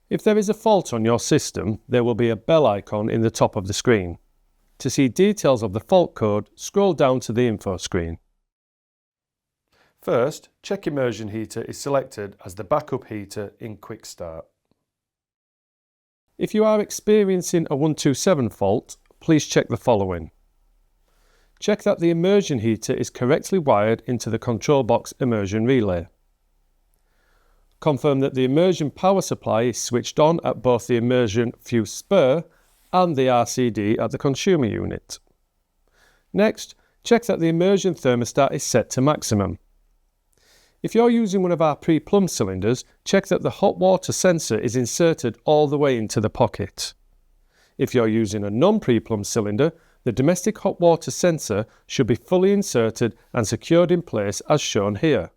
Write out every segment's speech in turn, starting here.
If there is a fault on your system, there will be a bell icon in the top of the screen. To see details of the fault code, scroll down to the info screen. First, check immersion heater is selected as the backup heater in Quick Start. If you are experiencing a 127 fault, please check the following. Check that the immersion heater is correctly wired into the control box immersion relay. Confirm that the immersion power supply is switched on at both the immersion fuse spur and the RCD at the consumer unit. Next, check that the immersion thermostat is set to maximum. If you're using one of our pre-plumbed cylinders, check that the hot water sensor is inserted all the way into the pocket. If you're using a non-pre-plumbed cylinder, the domestic hot water sensor should be fully inserted and secured in place as shown here.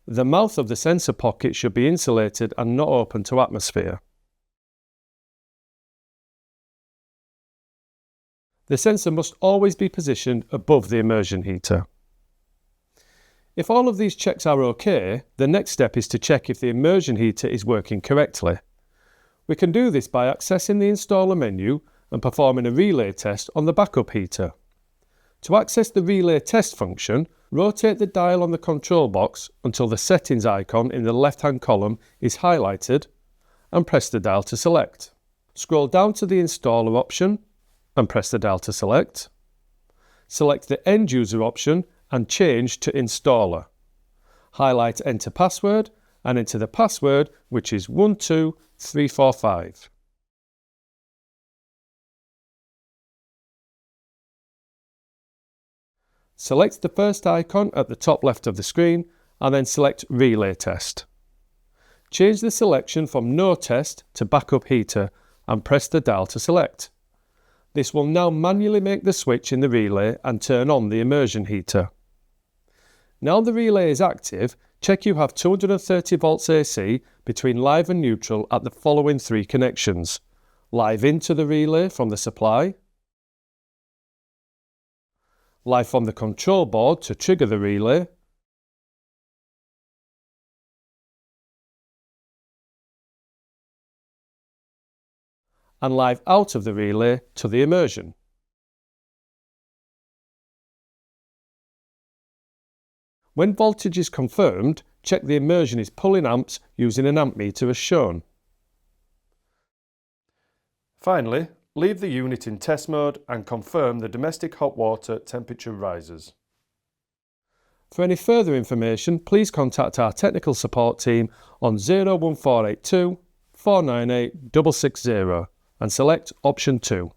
The mouth of the sensor pocket should be insulated and not open to atmosphere. The sensor must always be positioned above the immersion heater. If all of these checks are OK, the next step is to check if the immersion heater is working correctly. We can do this by accessing the installer menu and performing a relay test on the backup heater. To access the relay test function, rotate the dial on the control box until the settings icon in the left-hand column is highlighted and press the dial to select. Scroll down to the installer option and press the dial to select. Select the end user option and change to installer. Highlight enter password and enter the password, which is 12345. Select the first icon at the top left of the screen and then select Relay Test. Change the selection from No Test to Backup Heater and press the dial to select. This will now manually make the switch in the relay and turn on the immersion heater. Now the relay is active, check you have 230 volts AC between live and neutral at the following three connections: live into the relay from the supply, live from the control board to trigger the relay, and live out of the relay to the immersion. When voltage is confirmed, check the immersion is pulling amps using an amp meter as shown. Finally, leave the unit in test mode and confirm the domestic hot water temperature rises. For any further information, please contact our technical support team on 01482 498 660 and select option 2.